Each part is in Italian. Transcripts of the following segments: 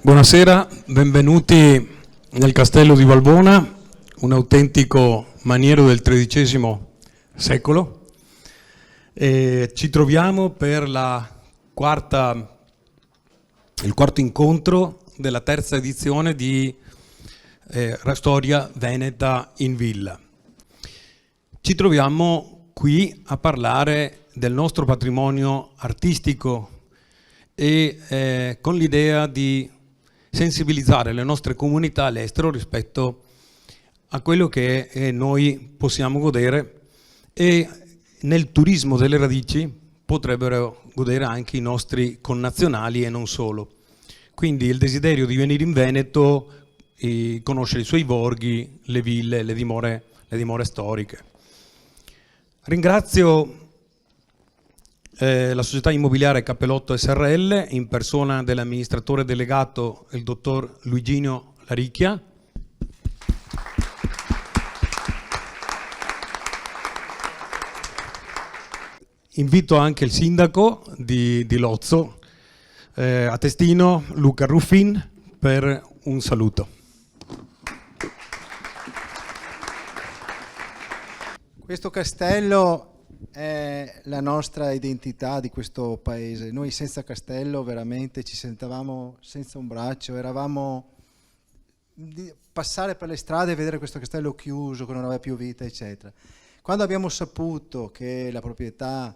Buonasera, benvenuti nel Castello di Valbona, un autentico maniero del XIII secolo. Ci troviamo per il quarto incontro della terza edizione di Storia Veneta in Villa. Ci troviamo qui a parlare del nostro patrimonio artistico e con l'idea di sensibilizzare le nostre comunità all'estero rispetto a quello che noi possiamo godere, e nel turismo delle radici potrebbero godere anche i nostri connazionali e non solo. Quindi il desiderio di venire in Veneto, conoscere i suoi borghi, le ville, le dimore storiche. Ringrazio la società immobiliare Cappellotto SRL in persona dell'amministratore delegato, il dottor Luiginio Laricchia. Invito anche il sindaco di Lozzo, a Testino, Luca Ruffin, per un saluto. Questo castello è la nostra identità di questo paese. Noi senza castello veramente ci sentavamo senza un braccio, eravamo passare per le strade e vedere questo castello chiuso, che non aveva più vita, eccetera. Quando abbiamo saputo che la proprietà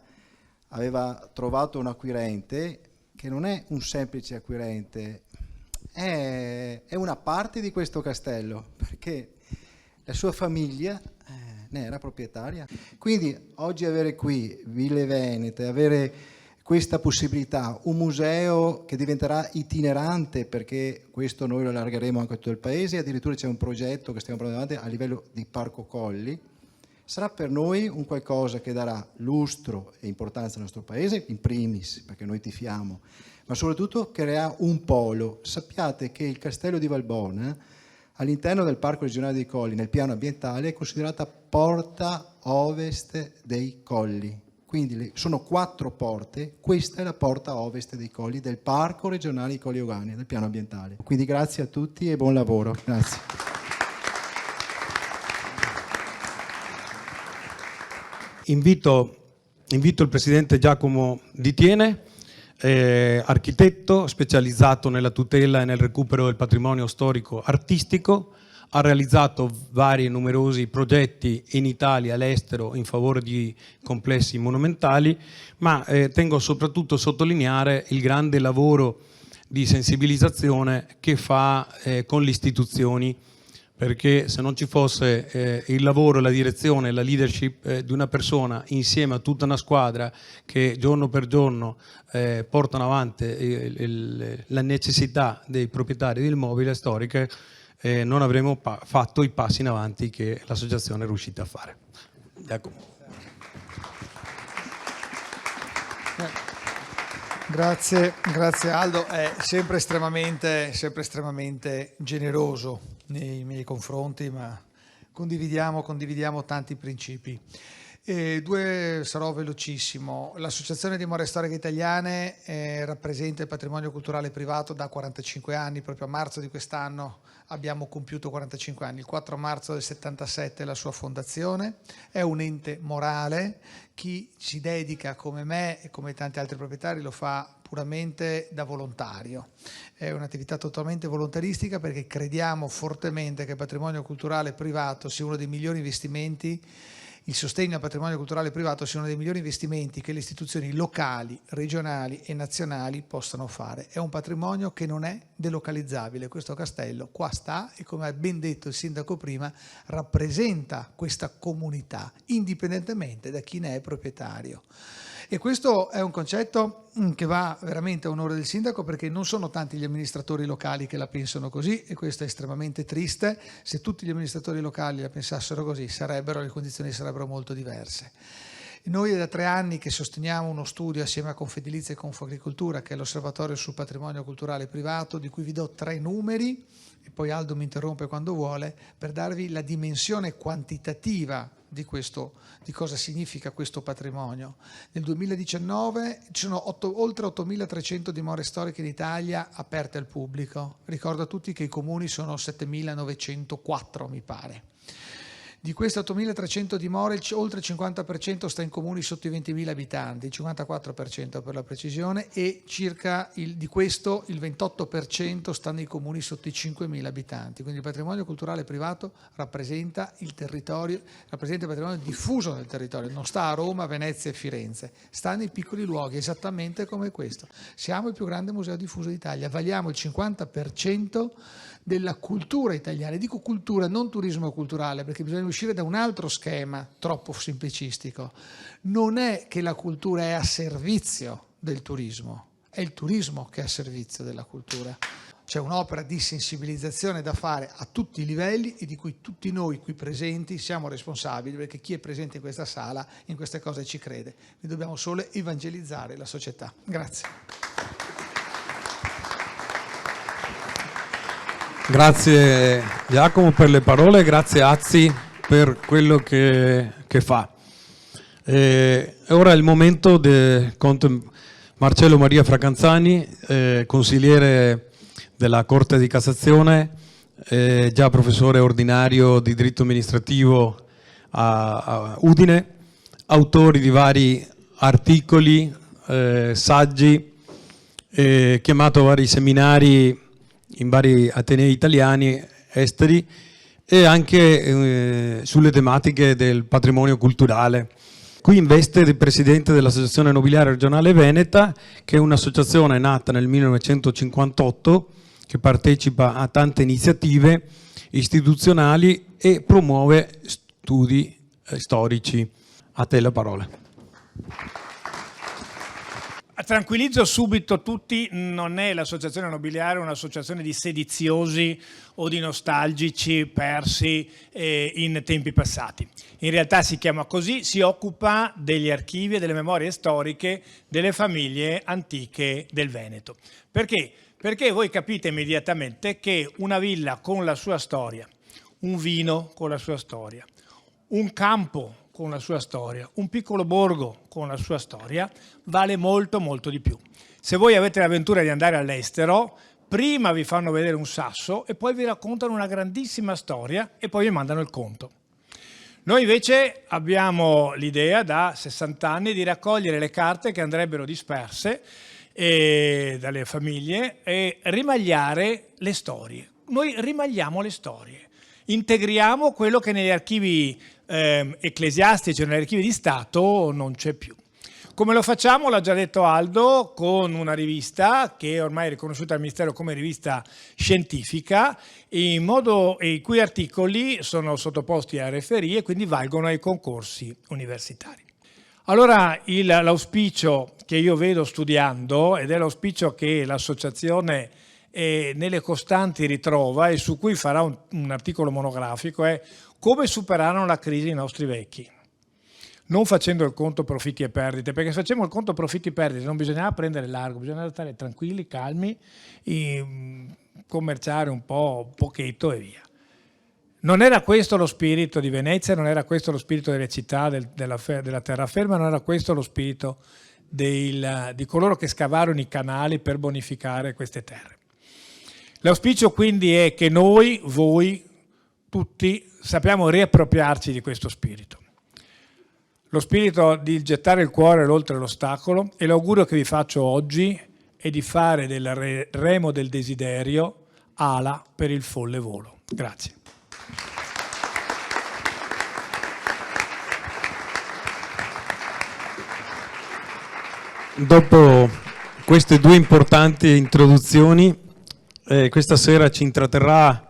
aveva trovato un acquirente, che non è un semplice acquirente, è una parte di questo castello, perché la sua famiglia ne era proprietaria. Quindi oggi avere qui Ville Venete, avere questa possibilità, un museo che diventerà itinerante, perché questo noi lo allargheremo anche a tutto il paese, addirittura c'è un progetto che stiamo portando avanti a livello di Parco Colli, sarà per noi un qualcosa che darà lustro e importanza al nostro paese, in primis, perché noi tifiamo, ma soprattutto crea un polo. Sappiate che il Castello di Valbona, all'interno del Parco Regionale dei Colli, nel piano ambientale, è considerata porta ovest dei Colli. Quindi sono 4 porte, questa è la porta ovest dei Colli del Parco Regionale dei Colli Euganei, del piano ambientale. Quindi grazie a tutti e buon lavoro. Grazie. Invito il presidente Giacomo Di Tiene, architetto specializzato nella tutela e nel recupero del patrimonio storico artistico. Ha realizzato vari e numerosi progetti in Italia e all'estero in favore di complessi monumentali, ma tengo soprattutto a sottolineare il grande lavoro di sensibilizzazione che fa con le istituzioni, perché se non ci fosse il lavoro, la direzione, la leadership di una persona insieme a tutta una squadra che giorno per giorno portano avanti la necessità dei proprietari di immobili storiche, non avremmo fatto i passi in avanti che l'associazione è riuscita a fare. Ecco. Grazie Aldo, è sempre estremamente generoso nei miei confronti, ma condividiamo tanti principi. Sarò velocissimo. L'Associazione Dimore Storiche Italiane rappresenta il patrimonio culturale privato da 45 anni, proprio a marzo di quest'anno abbiamo compiuto 45 anni, il 4 marzo del 77 è la sua fondazione, è un ente morale, chi si dedica come me e come tanti altri proprietari lo fa puramente da volontario, è un'attività totalmente volontaristica perché crediamo fortemente che il patrimonio culturale privato sia uno dei migliori investimenti. Il sostegno al patrimonio culturale privato sia uno dei migliori investimenti che le istituzioni locali, regionali e nazionali possano fare. È un patrimonio che non è delocalizzabile. Questo castello qua sta e, come ha ben detto il sindaco prima, rappresenta questa comunità indipendentemente da chi ne è proprietario. E questo è un concetto che va veramente a onore del sindaco, perché non sono tanti gli amministratori locali che la pensano così, e questo è estremamente triste. Se tutti gli amministratori locali la pensassero così, le condizioni sarebbero molto diverse. Noi è da 3 anni che sosteniamo uno studio assieme a Confedilizia e Confagricoltura, che è l'osservatorio sul patrimonio culturale privato, di cui vi do 3 numeri, e poi Aldo mi interrompe quando vuole, per darvi la dimensione quantitativa di cosa significa questo patrimonio. Nel 2019 ci sono oltre 8.300 dimore storiche in Italia aperte al pubblico. Ricordo a tutti che i comuni sono 7.904, mi pare. Di queste 8.300 dimore, oltre il 50% sta in comuni sotto i 20.000 abitanti, il 54% per la precisione, e circa di questo il 28% sta nei comuni sotto i 5.000 abitanti. Quindi il patrimonio culturale privato rappresenta il territorio, rappresenta il patrimonio diffuso nel territorio, non sta a Roma, Venezia e Firenze, sta nei piccoli luoghi, esattamente come questo. Siamo il più grande museo diffuso d'Italia, valiamo il 50% della cultura italiana. Dico cultura, non turismo culturale, perché bisogna uscire da un altro schema troppo semplicistico. Non è che la cultura è a servizio del turismo, è il turismo che è a servizio della cultura. C'è un'opera di sensibilizzazione da fare a tutti i livelli e di cui tutti noi qui presenti siamo responsabili, perché chi è presente in questa sala in queste cose ci crede. Noi dobbiamo solo evangelizzare la società. Grazie. Grazie Giacomo per le parole, grazie Azzi per quello che fa. Ora è il momento del conte Marcello Maria Fracanzani, consigliere della Corte di Cassazione, già professore ordinario di diritto amministrativo a Udine, autori di vari articoli, saggi, chiamato a vari seminari in vari atenei italiani, esteri, e anche sulle tematiche del patrimonio culturale. Qui in veste di presidente dell'Associazione Nobiliare Regionale Veneta, che è un'associazione nata nel 1958 che partecipa a tante iniziative istituzionali e promuove studi storici. A te la parola. Tranquillizzo subito tutti, non è l'Associazione Nobiliare un'associazione di sediziosi o di nostalgici persi in tempi passati. In realtà si chiama così, si occupa degli archivi e delle memorie storiche delle famiglie antiche del Veneto. Perché? Perché voi capite immediatamente che una villa con la sua storia, un vino con la sua storia, un campo con la sua storia, un piccolo borgo con la sua storia, vale molto molto di più. Se voi avete l'avventura di andare all'estero, prima vi fanno vedere un sasso e poi vi raccontano una grandissima storia e poi vi mandano il conto. Noi invece abbiamo l'idea da 60 anni di raccogliere le carte che andrebbero disperse dalle famiglie e rimagliare le storie. Noi rimagliamo le storie, integriamo quello che negli archivi ecclesiastici o negli archivi di Stato non c'è più. Come lo facciamo? L'ha già detto Aldo, con una rivista che ormai è riconosciuta dal Ministero come rivista scientifica, i cui articoli sono sottoposti a referie e quindi valgono ai concorsi universitari. Allora l'auspicio che io vedo studiando, ed è l'auspicio che l'associazione nelle costanti ritrova e su cui farà un articolo monografico, è come superarono la crisi i nostri vecchi. Non facendo il conto profitti e perdite, perché se facciamo il conto profitti e perdite non bisognava prendere largo, bisognava stare tranquilli, calmi, commerciare un pochetto e via. Non era questo lo spirito di Venezia, non era questo lo spirito delle città, della terraferma, non era questo lo spirito di coloro che scavarono i canali per bonificare queste terre. L'auspicio quindi è che noi, voi, tutti, sappiamo riappropriarci di questo spirito. Lo spirito di gettare il cuore oltre l'ostacolo, e l'augurio che vi faccio oggi è di fare del remo del desiderio ala per il folle volo. Grazie. Dopo queste due importanti introduzioni, questa sera ci intratterrà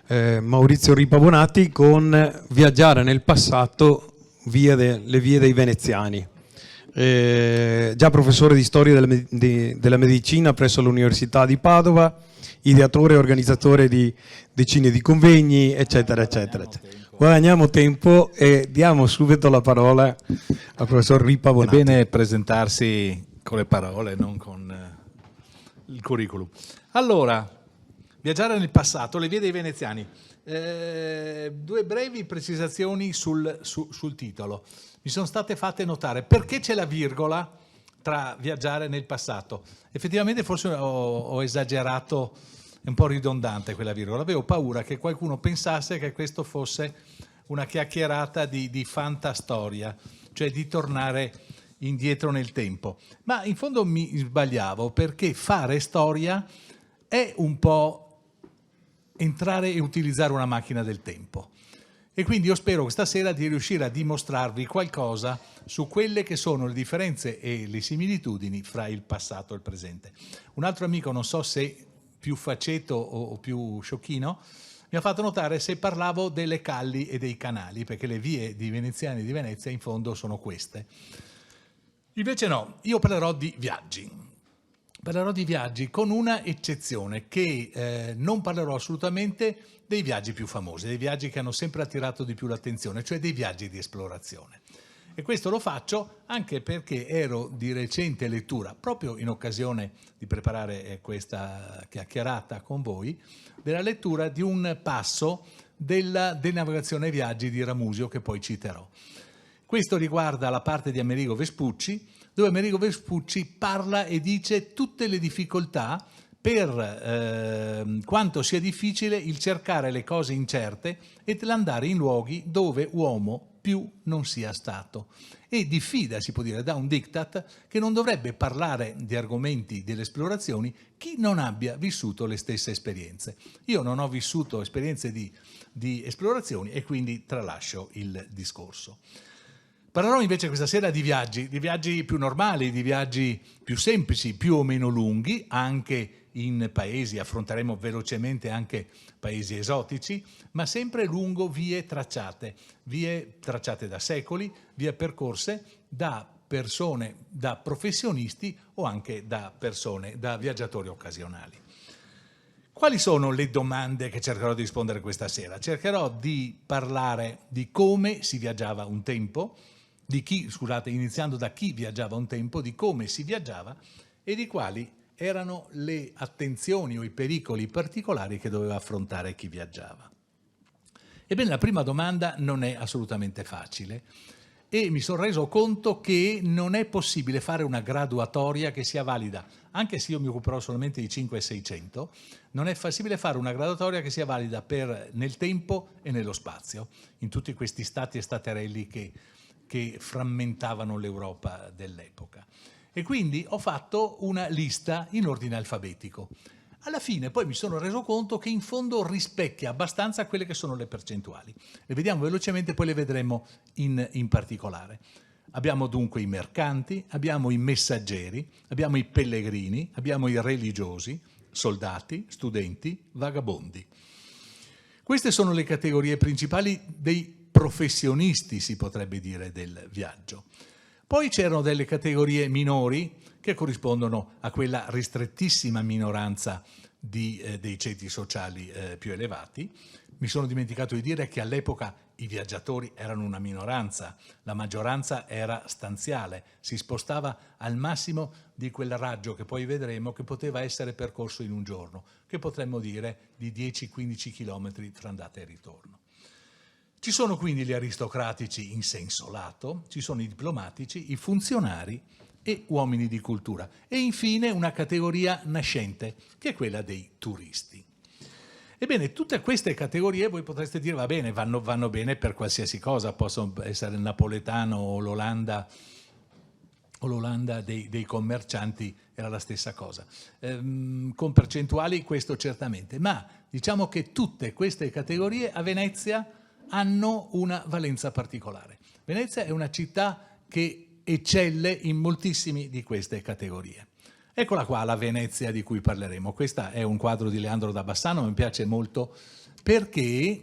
Maurizio Ripabonati con Viaggiare nel passato, le vie dei veneziani. Già professore di storia della medicina presso l'Università di Padova, ideatore e organizzatore di decine di convegni, eccetera, eccetera. Guadagniamo tempo e diamo subito la parola al professor Ripabonati. È bene presentarsi con le parole, non con il curriculum. Allora, Viaggiare nel passato, le vie dei veneziani. Due brevi precisazioni sul titolo. Mi sono state fatte notare perché c'è la virgola tra viaggiare nel passato. Effettivamente forse ho esagerato, è un po' ridondante quella virgola. Avevo paura che qualcuno pensasse che questo fosse una chiacchierata di fantastoria, cioè di tornare indietro nel tempo. Ma in fondo mi sbagliavo, perché fare storia è un po' entrare e utilizzare una macchina del tempo. E quindi io spero questa sera di riuscire a dimostrarvi qualcosa su quelle che sono le differenze e le similitudini fra il passato e il presente. Un altro amico, non so se più faceto o più sciocchino, mi ha fatto notare se parlavo delle calli e dei canali, perché le vie di veneziani di Venezia in fondo sono queste. Invece no, io parlerò di viaggi. Parlerò di viaggi con una eccezione, che non parlerò assolutamente dei viaggi più famosi, dei viaggi che hanno sempre attirato di più l'attenzione, cioè dei viaggi di esplorazione. E questo lo faccio anche perché ero di recente lettura, proprio in occasione di preparare questa chiacchierata con voi, della lettura di un passo della denavigazione ai viaggi di Ramusio, che poi citerò. Questo riguarda la parte di Amerigo Vespucci, dove Amerigo Vespucci parla e dice tutte le difficoltà per quanto sia difficile il cercare le cose incerte e l'andare in luoghi dove uomo più non sia stato. E diffida, si può dire, da un diktat che non dovrebbe parlare di argomenti delle esplorazioni chi non abbia vissuto le stesse esperienze. Io non ho vissuto esperienze di esplorazioni e quindi tralascio il discorso. Parlerò invece questa sera di viaggi più normali, di viaggi più semplici, più o meno lunghi, anche in paesi, affronteremo velocemente anche paesi esotici, ma sempre lungo vie tracciate da secoli, vie percorse da persone, da professionisti o anche da persone, da viaggiatori occasionali. Quali sono le domande che cercherò di rispondere questa sera? Cercherò di parlare di come si viaggiava un tempo, iniziando da chi viaggiava un tempo, di come si viaggiava e di quali erano le attenzioni o i pericoli particolari che doveva affrontare chi viaggiava. Ebbene, la prima domanda non è assolutamente facile e mi sono reso conto che non è possibile fare una graduatoria che sia valida, anche se io mi occuperò solamente di 5 e 600, non è possibile fare una graduatoria che sia valida nel tempo e nello spazio, in tutti questi stati e staterelli che frammentavano l'Europa dell'epoca. E quindi ho fatto una lista in ordine alfabetico. Alla fine poi mi sono reso conto che in fondo rispecchia abbastanza quelle che sono le percentuali. Le vediamo velocemente, poi le vedremo in particolare. Abbiamo dunque i mercanti, abbiamo i messaggeri, abbiamo i pellegrini, abbiamo i religiosi, soldati, studenti, vagabondi. Queste sono le categorie principali dei professionisti, si potrebbe dire, del viaggio. Poi c'erano delle categorie minori che corrispondono a quella ristrettissima minoranza dei ceti sociali più elevati. Mi sono dimenticato di dire che all'epoca i viaggiatori erano una minoranza, la maggioranza era stanziale, si spostava al massimo di quel raggio che poi vedremo che poteva essere percorso in un giorno, che potremmo dire di 10-15 chilometri tra andata e ritorno. Ci sono quindi gli aristocratici in senso lato, ci sono i diplomatici, i funzionari e uomini di cultura. E infine una categoria nascente, che è quella dei turisti. Ebbene, tutte queste categorie voi potreste dire, va bene, vanno bene per qualsiasi cosa, possono essere il napoletano o l'Olanda dei commercianti, era la stessa cosa. Con percentuali questo certamente, ma diciamo che tutte queste categorie a Venezia hanno una valenza particolare. Venezia è una città che eccelle in moltissime di queste categorie. Eccola qua la Venezia di cui parleremo. Questo è un quadro di Leandro da Bassano, mi piace molto perché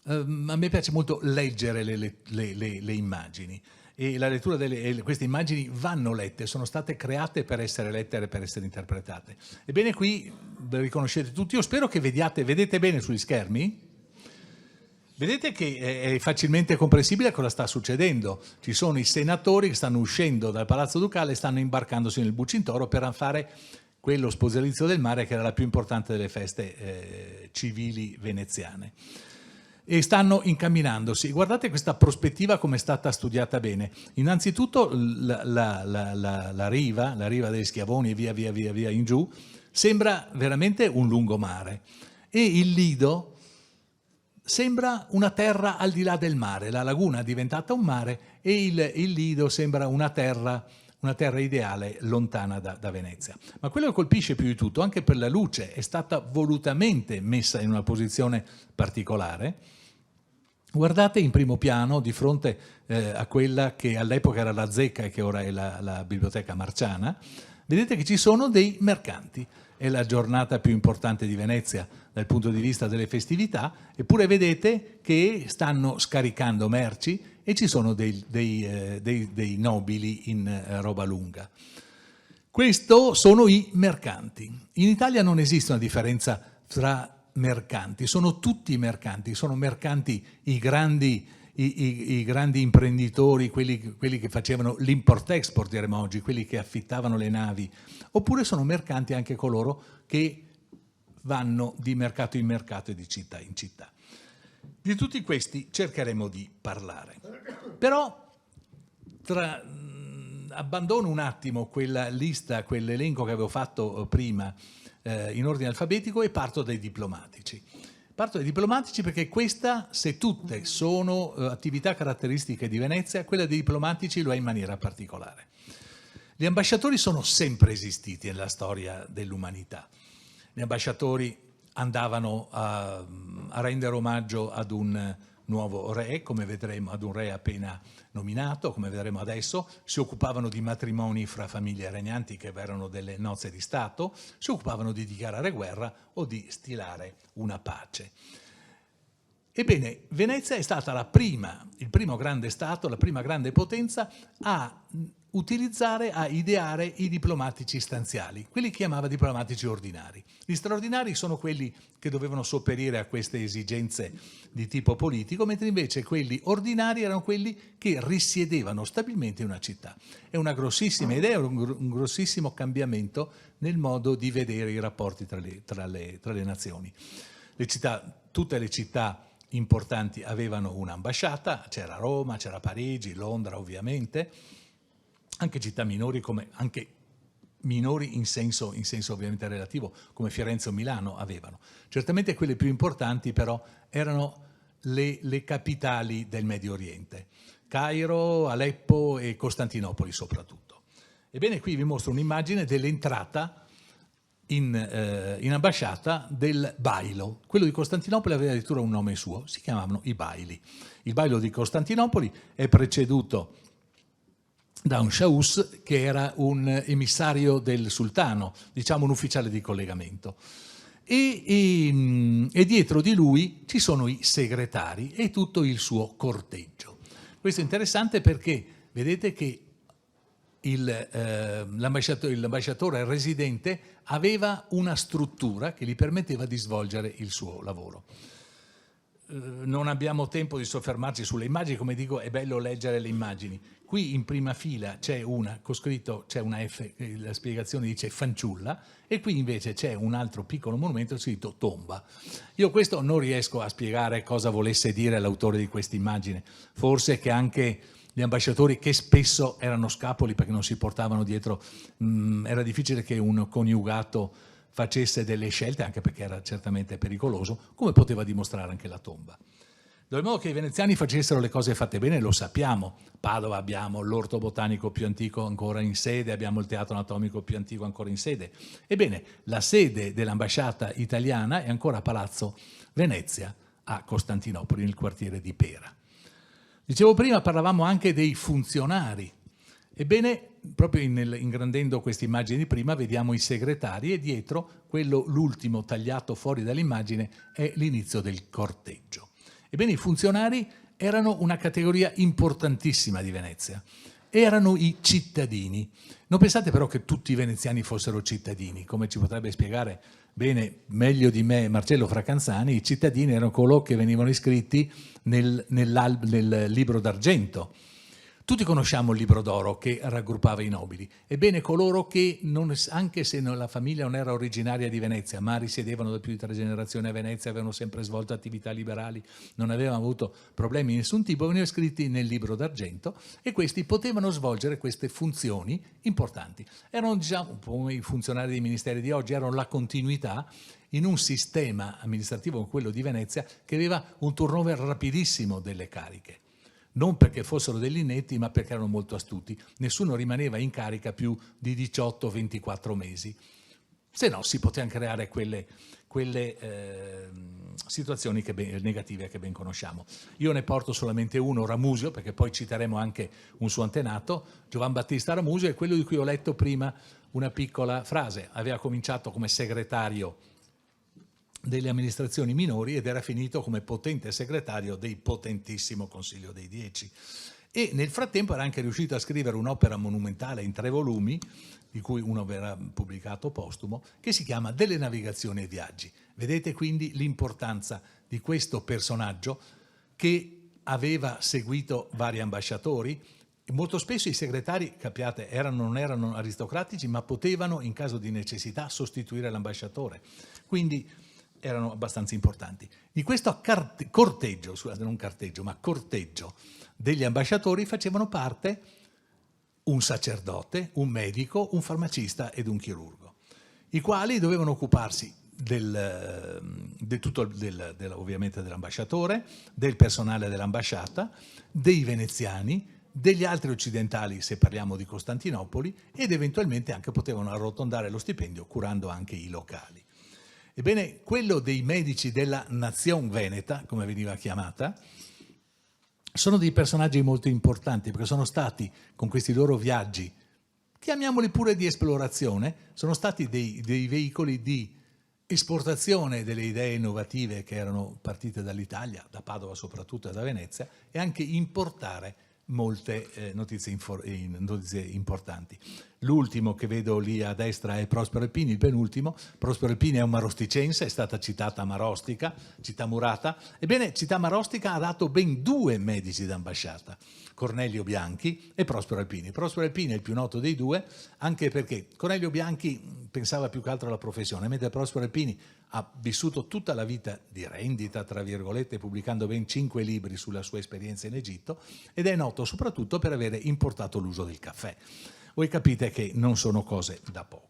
a me piace molto leggere le immagini e la lettura queste immagini vanno lette, sono state create per essere lette e per essere interpretate. Ebbene qui le riconoscete tutti, io spero che vedete bene sugli schermi? Vedete che è facilmente comprensibile cosa sta succedendo. Ci sono i senatori che stanno uscendo dal Palazzo Ducale e stanno imbarcandosi nel Bucintoro per fare quello sposalizio del mare, che era la più importante delle feste civili veneziane. E stanno incamminandosi. Guardate questa prospettiva come è stata studiata bene. Innanzitutto la riva degli Schiavoni e via in giù, sembra veramente un lungomare. E il lido sembra una terra al di là del mare. La laguna è diventata un mare e il lido sembra una terra ideale lontana da Venezia. Ma quello che colpisce più di tutto, anche per la luce, è stata volutamente messa in una posizione particolare. Guardate in primo piano, di fronte a quella che all'epoca era la Zecca e che ora è la Biblioteca Marciana, vedete che ci sono dei mercanti. È la giornata più importante di Venezia dal punto di vista delle festività, eppure vedete che stanno scaricando merci e ci sono dei nobili in roba lunga. Questo sono i mercanti. In Italia non esiste una differenza tra mercanti, sono tutti mercanti, sono mercanti i grandi imprenditori, quelli che facevano l'import-export, diremmo oggi, quelli che affittavano le navi, oppure sono mercanti anche coloro che vanno di mercato in mercato e di città in città. Di tutti questi cercheremo di parlare. Però abbandono un attimo quella lista, quell'elenco che avevo fatto prima in ordine alfabetico e parto dai diplomatici. Parto dai diplomatici perché questa, se tutte sono attività caratteristiche di Venezia, quella dei diplomatici lo è in maniera particolare. Gli ambasciatori sono sempre esistiti nella storia dell'umanità. Gli ambasciatori andavano a rendere omaggio ad un nuovo re, come vedremo, ad un re appena nominato, come vedremo adesso, si occupavano di matrimoni fra famiglie regnanti che erano delle nozze di Stato, si occupavano di dichiarare guerra o di stilare una pace. Ebbene, Venezia è stata il primo grande Stato, la prima grande potenza a utilizzare, a ideare i diplomatici stanziali, quelli che chiamava diplomatici ordinari. Gli straordinari sono quelli che dovevano sopperire a queste esigenze di tipo politico, mentre invece quelli ordinari erano quelli che risiedevano stabilmente in una città. È una grossissima idea, un grossissimo cambiamento nel modo di vedere i rapporti tra le nazioni. Tutte le città importanti avevano un'ambasciata, c'era Roma, c'era Parigi, Londra ovviamente, anche città minori, come anche minori in senso ovviamente relativo, come Firenze o Milano avevano. Certamente quelle più importanti però erano le capitali del Medio Oriente, Cairo, Aleppo e Costantinopoli soprattutto. Ebbene, qui vi mostro un'immagine dell'entrata in ambasciata del bailo. Quello di Costantinopoli aveva addirittura un nome suo, si chiamavano i baili. Il bailo di Costantinopoli è preceduto da un shaus che era un emissario del sultano, diciamo un ufficiale di collegamento. E dietro di lui ci sono i segretari e tutto il suo corteggio. Questo è interessante perché vedete che l'ambasciatore residente aveva una struttura che gli permetteva di svolgere il suo lavoro. Non abbiamo tempo di soffermarci sulle immagini, come dico è bello leggere le immagini. Qui in prima fila c'è una F, la spiegazione dice fanciulla, e qui invece c'è un altro piccolo monumento scritto tomba. Io questo non riesco a spiegare cosa volesse dire l'autore di questa immagine, forse che anche gli ambasciatori, che spesso erano scapoli perché non si portavano dietro, era difficile che un coniugato facesse delle scelte, anche perché era certamente pericoloso, come poteva dimostrare anche la tomba. Dove modo che i veneziani facessero le cose fatte bene lo sappiamo. Padova abbiamo l'orto botanico più antico ancora in sede, abbiamo il teatro anatomico più antico ancora in sede. Ebbene, la sede dell'ambasciata italiana è ancora a Palazzo Venezia a Costantinopoli, nel quartiere di Pera. Dicevo prima, parlavamo anche dei funzionari. Ebbene, proprio ingrandendo queste immagini di prima, vediamo i segretari e dietro, l'ultimo tagliato fuori dall'immagine, è l'inizio del corteggio. Ebbene, i funzionari erano una categoria importantissima di Venezia. Erano i cittadini. Non pensate però che tutti i veneziani fossero cittadini, come ci potrebbe spiegare bene, meglio di me, Marcello Fracanzani. I cittadini erano coloro che venivano iscritti nel libro d'argento. Tutti conosciamo il libro d'oro che raggruppava i nobili. Ebbene, coloro che, anche se la famiglia non era originaria di Venezia, ma risiedevano da più di 3 generazioni a Venezia, avevano sempre svolto attività liberali, non avevano avuto problemi di nessun tipo, venivano iscritti nel libro d'argento e questi potevano svolgere queste funzioni importanti. Erano, diciamo, come i funzionari dei ministeri di oggi, erano la continuità in un sistema amministrativo come quello di Venezia che aveva un turnover rapidissimo delle cariche. Non perché fossero degli inetti, ma perché erano molto astuti. Nessuno rimaneva in carica più di 18-24 mesi. Se no si potevano creare quelle situazioni negative che ben conosciamo. Io ne porto solamente uno, Ramusio, perché poi citeremo anche un suo antenato, Giovan Battista Ramusio, è quello di cui ho letto prima una piccola frase. Aveva cominciato come segretario delle amministrazioni minori ed era finito come potente segretario del potentissimo Consiglio dei 10. E nel frattempo era anche riuscito a scrivere un'opera monumentale in 3 volumi, di cui uno verrà pubblicato postumo, che si chiama Delle navigazioni e viaggi. Vedete quindi l'importanza di questo personaggio che aveva seguito vari ambasciatori. Molto spesso i segretari, capiate, non erano aristocratici, ma potevano in caso di necessità sostituire l'ambasciatore. Quindi erano abbastanza importanti. Di questo corteggio, scusate, non carteggio, ma corteggio degli ambasciatori facevano parte un sacerdote, un medico, un farmacista ed un chirurgo, i quali dovevano occuparsi ovviamente dell'ambasciatore, del personale dell'ambasciata, dei veneziani, degli altri occidentali se parliamo di Costantinopoli ed eventualmente anche potevano arrotondare lo stipendio curando anche i locali. Ebbene, quello dei medici della Nazione Veneta, come veniva chiamata, sono dei personaggi molto importanti perché sono stati, con questi loro viaggi, chiamiamoli pure di esplorazione, sono stati dei veicoli di esportazione delle idee innovative che erano partite dall'Italia, da Padova soprattutto e da Venezia, e anche importare molte notizie importanti. L'ultimo che vedo lì a destra è Prospero Alpini, il penultimo. Prospero Alpini è un marosticense, è stata citata Marostica, città murata. Ebbene, città Marostica ha dato ben 2 medici d'ambasciata, Cornelio Bianchi e Prospero Alpini. Prospero Alpini è il più noto dei 2, anche perché Cornelio Bianchi pensava più che altro alla professione, mentre Prospero Alpini ha vissuto tutta la vita di rendita, tra virgolette, pubblicando ben 5 libri sulla sua esperienza in Egitto, ed è noto soprattutto per avere importato l'uso del caffè. Voi capite che non sono cose da poco.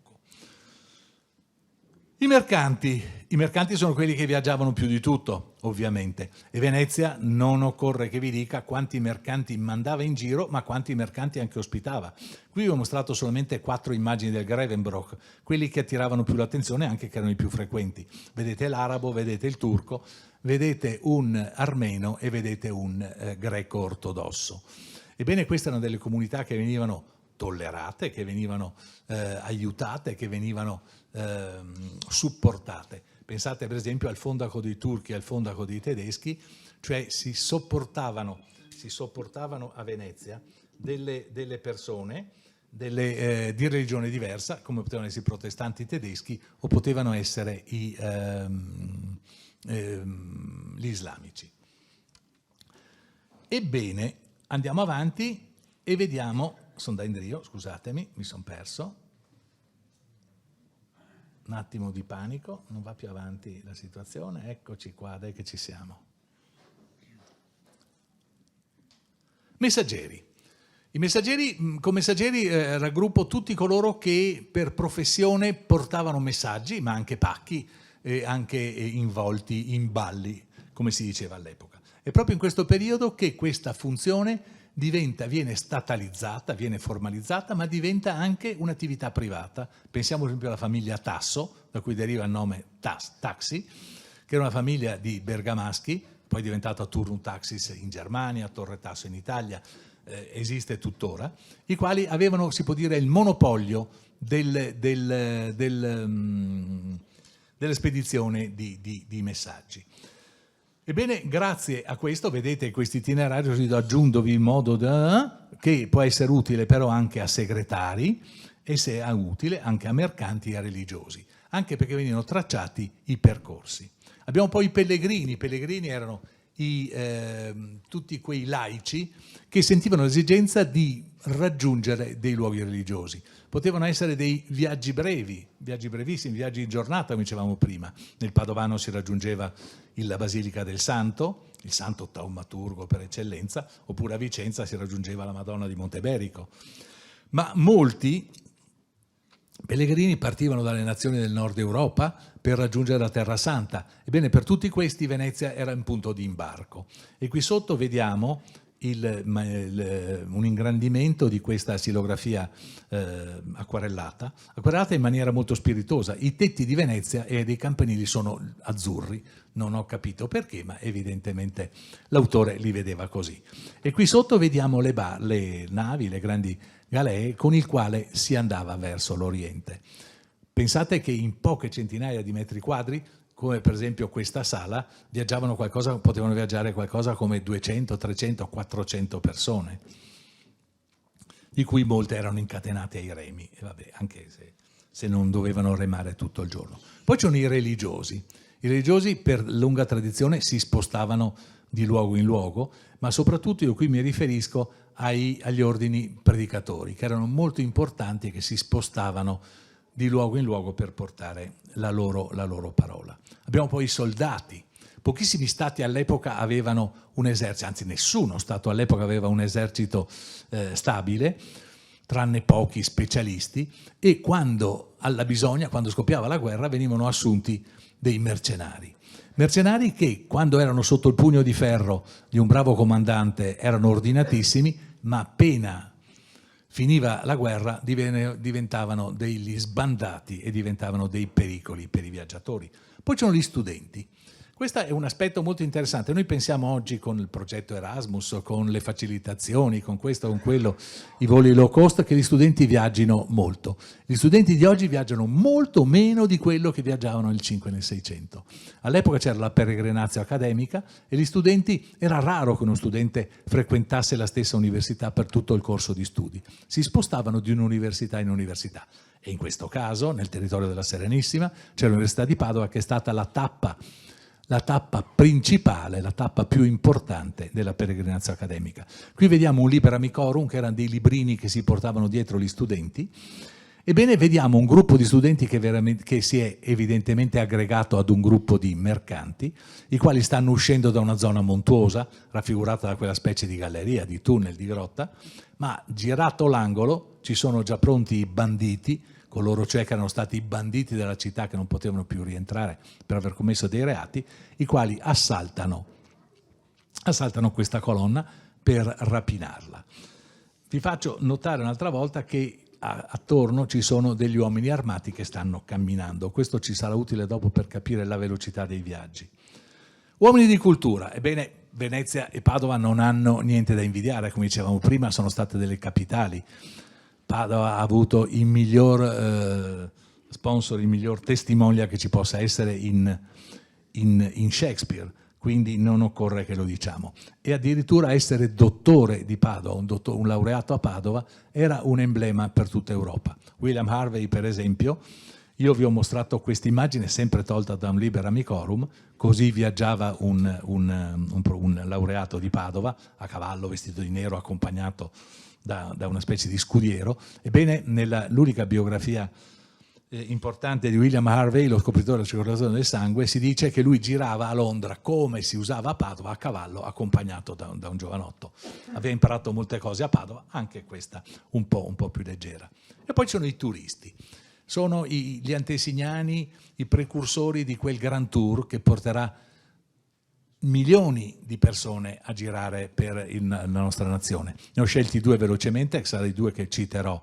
I mercanti sono quelli che viaggiavano più di tutto, ovviamente, e Venezia non occorre che vi dica quanti mercanti mandava in giro, ma quanti mercanti anche ospitava. Qui vi ho mostrato solamente 4 immagini del Grevenbroich, quelli che attiravano più l'attenzione, anche che erano i più frequenti. Vedete l'arabo, vedete il turco, vedete un armeno e vedete un greco ortodosso. Ebbene, queste erano delle comunità che venivano tollerate, che venivano aiutate, che venivano supportate. Pensate per esempio al fondaco dei turchi e al fondaco dei tedeschi, cioè si sopportavano a Venezia delle persone di religione diversa, come potevano essere i protestanti tedeschi o potevano essere gli islamici. Ebbene, andiamo avanti e vediamo, sono da Indrio, scusatemi, mi sono perso, un attimo di panico, non va più avanti la situazione, eccoci qua, dai che ci siamo. Messaggeri. Con messaggeri raggruppo tutti coloro che per professione portavano messaggi, ma anche pacchi, anche involti in balli, come si diceva all'epoca. È proprio in questo periodo che questa funzione viene statalizzata, viene formalizzata, ma diventa anche un'attività privata. Pensiamo per esempio alla famiglia Tasso, da cui deriva il nome Taxi, che era una famiglia di bergamaschi, poi è diventata Turnus Taxis in Germania, Torre Tasso in Italia, esiste tuttora, i quali avevano, si può dire, il monopolio della spedizione di messaggi. Ebbene, grazie a questo, vedete questo itinerario, aggiungovi in modo che può essere utile però anche a segretari e se è utile anche a mercanti e a religiosi, anche perché venivano tracciati i percorsi. Abbiamo poi i pellegrini erano tutti quei laici che sentivano l'esigenza di raggiungere dei luoghi religiosi. Potevano essere dei viaggi brevi, viaggi brevissimi, viaggi in giornata, come dicevamo prima. Nel Padovano si raggiungeva la Basilica del Santo, il santo taumaturgo per eccellenza, oppure a Vicenza si raggiungeva la Madonna di Monteberico. Ma molti pellegrini partivano dalle nazioni del nord Europa per raggiungere la Terra Santa. Ebbene, per tutti questi Venezia era un punto di imbarco. E qui sotto vediamo un ingrandimento di questa silografia acquarellata in maniera molto spiritosa. I tetti di Venezia e dei campanili sono azzurri, non ho capito perché, ma evidentemente l'autore li vedeva così. E qui sotto vediamo le navi, le grandi galee con il quale si andava verso l'Oriente. Pensate che in poche centinaia di metri quadri, come per esempio questa sala, potevano viaggiare qualcosa come 200, 300, 400 persone, di cui molte erano incatenate ai remi, e vabbè, anche se non dovevano remare tutto il giorno. Poi c'erano i religiosi. I religiosi per lunga tradizione si spostavano di luogo in luogo, ma soprattutto io qui mi riferisco agli ordini predicatori, che erano molto importanti e che si spostavano di luogo in luogo per portare la loro parola. Abbiamo poi i soldati. Pochissimi stati all'epoca avevano un esercito, anzi nessuno stato all'epoca aveva un esercito stabile, tranne pochi specialisti, e quando scoppiava la guerra venivano assunti dei mercenari. Mercenari che, quando erano sotto il pugno di ferro di un bravo comandante, erano ordinatissimi, ma appena finiva la guerra diventavano degli sbandati e diventavano dei pericoli per i viaggiatori. Poi c'erano gli studenti. Questo è un aspetto molto interessante. Noi pensiamo oggi con il progetto Erasmus, con le facilitazioni, con questo, con quello, i voli low cost, che gli studenti viaggino molto. Gli studenti di oggi viaggiano molto meno di quello che viaggiavano nel 5 e nel 600. All'epoca c'era la peregrinazio accademica e gli studenti, era raro che uno studente frequentasse la stessa università per tutto il corso di studi. Si spostavano di un'università in università. E in questo caso, nel territorio della Serenissima, c'è l'Università di Padova, che è stata la tappa principale, la tappa più importante della peregrinazio accademica. Qui vediamo un Liber Amicorum, che erano dei librini che si portavano dietro gli studenti. Ebbene, vediamo un gruppo di studenti che si è evidentemente aggregato ad un gruppo di mercanti, i quali stanno uscendo da una zona montuosa, raffigurata da quella specie di galleria, di tunnel, di grotta, ma girato l'angolo ci sono già pronti i banditi, coloro cioè che erano stati i banditi della città che non potevano più rientrare per aver commesso dei reati, i quali assaltano questa colonna per rapinarla. Vi faccio notare un'altra volta che attorno ci sono degli uomini armati che stanno camminando. Questo ci sarà utile dopo per capire la velocità dei viaggi. Uomini di cultura. Ebbene, Venezia e Padova non hanno niente da invidiare, come dicevamo prima, sono state delle capitali. Padova ha avuto il miglior sponsor, il miglior testimonial che ci possa essere in Shakespeare, quindi non occorre che lo diciamo. E addirittura essere dottore di Padova, un laureato a Padova, era un emblema per tutta Europa. William Harvey, per esempio, io vi ho mostrato questa immagine sempre tolta da un Liber Amicorum, così viaggiava un laureato di Padova, a cavallo, vestito di nero, accompagnato da una specie di scudiero. Ebbene, l'unica biografia importante di William Harvey, lo scopritore della circolazione del sangue, si dice che lui girava a Londra come si usava a Padova, a cavallo, accompagnato da un giovanotto. Aveva imparato molte cose a Padova, anche questa un po' più leggera. E poi ci sono i turisti. Sono gli antesignani, i precursori di quel Grand Tour che porterà milioni di persone a girare per la nostra nazione. Ne ho scelti due velocemente, saranno i due che citerò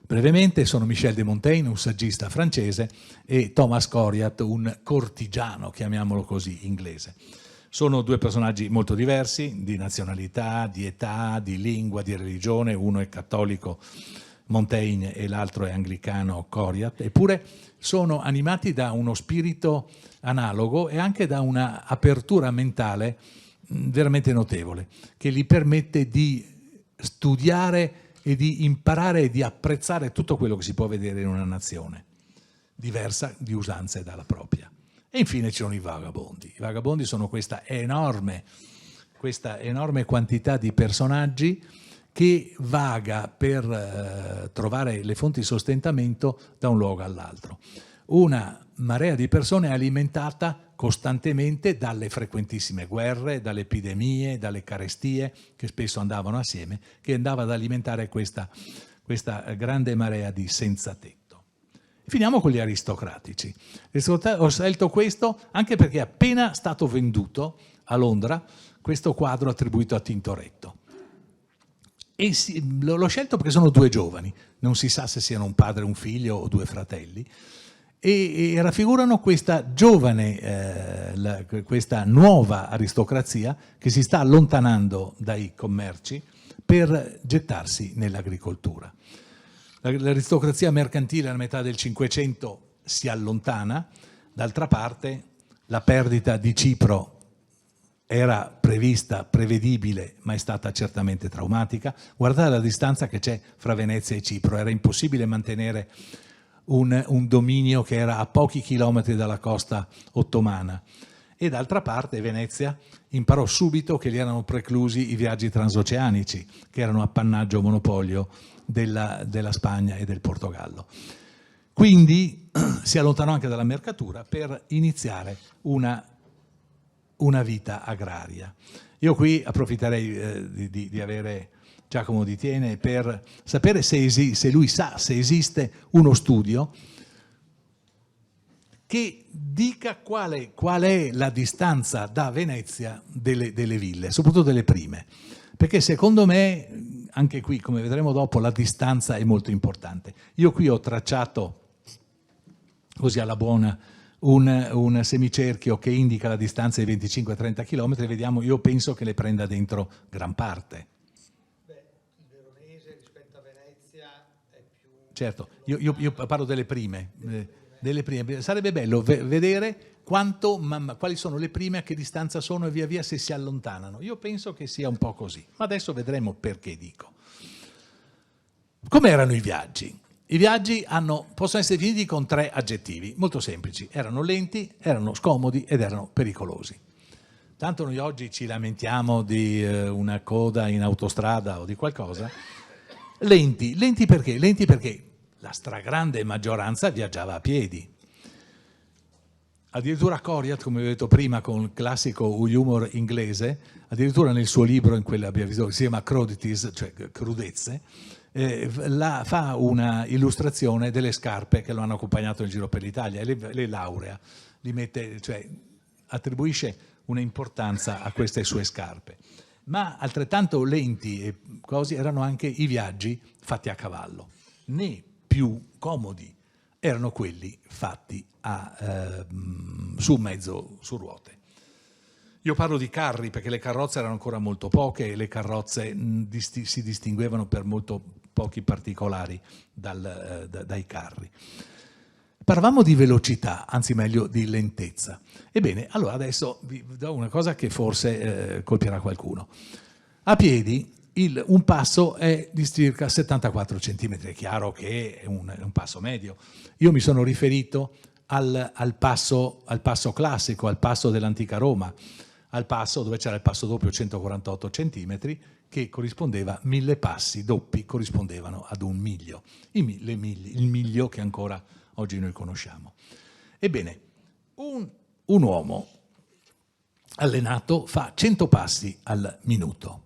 brevemente. Sono Michel de Montaigne, un saggista francese, e Thomas Coriat, un cortigiano, chiamiamolo così, inglese. Sono due personaggi molto diversi, di nazionalità, di età, di lingua, di religione. Uno è cattolico, Montaigne, e l'altro è anglicano, Coriat, eppure sono animati da uno spirito analogo e anche da una apertura mentale veramente notevole, che gli permette di studiare e di imparare e di apprezzare tutto quello che si può vedere in una nazione diversa di usanze dalla propria. E infine ci sono i vagabondi. I vagabondi sono questa enorme quantità di personaggi che vaga per trovare le fonti di sostentamento da un luogo all'altro. Una marea di persone alimentata costantemente dalle frequentissime guerre, dalle epidemie, dalle carestie che spesso andavano assieme, che andava ad alimentare questa grande marea di senza tetto. Finiamo con gli aristocratici. Ho scelto questo anche perché è appena stato venduto a Londra questo quadro attribuito a Tintoretto. E l'ho scelto perché sono due giovani, non si sa se siano un padre, un figlio o due fratelli, e raffigurano questa giovane, questa nuova aristocrazia che si sta allontanando dai commerci per gettarsi nell'agricoltura. L'aristocrazia mercantile alla metà del Cinquecento si allontana, d'altra parte la perdita di Cipro era prevista, prevedibile, ma è stata certamente traumatica. Guardate la distanza che c'è fra Venezia e Cipro, era impossibile mantenere un dominio che era a pochi chilometri dalla costa ottomana. E d'altra parte Venezia imparò subito che gli erano preclusi i viaggi transoceanici, che erano appannaggio monopolio della Spagna e del Portogallo. Quindi si allontanò anche dalla mercatura per iniziare una vita agraria. Io qui approfitterei di avere Giacomo Di Tiene per sapere se lui sa se esiste uno studio che dica qual è la distanza da Venezia delle ville, soprattutto delle prime. Perché secondo me, anche qui, come vedremo dopo, la distanza è molto importante. Io qui ho tracciato, così alla buona, un semicerchio che indica la distanza di 25-30 km, vediamo, io penso che le prenda dentro gran parte. Beh, il veronese rispetto a Venezia è più... Certo, io parlo delle prime. Sarebbe bello vedere quali sono le prime, a che distanza sono e via via se si allontanano. Io penso che sia un po' così, ma adesso vedremo perché dico. Come erano i viaggi? I viaggi possono essere definiti con 3 aggettivi, molto semplici. Erano lenti, erano scomodi ed erano pericolosi. Tanto noi oggi ci lamentiamo di una coda in autostrada o di qualcosa. Lenti perché? Lenti perché la stragrande maggioranza viaggiava a piedi. Addirittura Coriat, come vi ho detto prima, con il classico humor inglese, addirittura nel suo libro, in quello abbiamo visto, che si chiama Crudities, cioè crudezze, fa una illustrazione delle scarpe che lo hanno accompagnato in giro per l'Italia e le laurea, cioè attribuisce un'importanza a queste sue scarpe. Ma altrettanto lenti e così erano anche i viaggi fatti a cavallo, né più comodi erano quelli fatti su mezzo, su ruote. Io parlo di carri perché le carrozze erano ancora molto poche e le carrozze si distinguevano per molto pochi particolari dai carri. Parlavamo di velocità, anzi meglio di lentezza. Ebbene, allora adesso vi do una cosa che forse colpirà qualcuno. A piedi un passo è di circa 74 cm, è chiaro che è un passo medio. Io mi sono riferito al passo classico, al passo dell'antica Roma, al passo dove c'era il passo doppio 148 cm, che corrispondeva 1000 passi doppi, corrispondevano ad un miglio, il miglio che ancora oggi noi conosciamo. Ebbene, un uomo allenato fa 100 passi al minuto.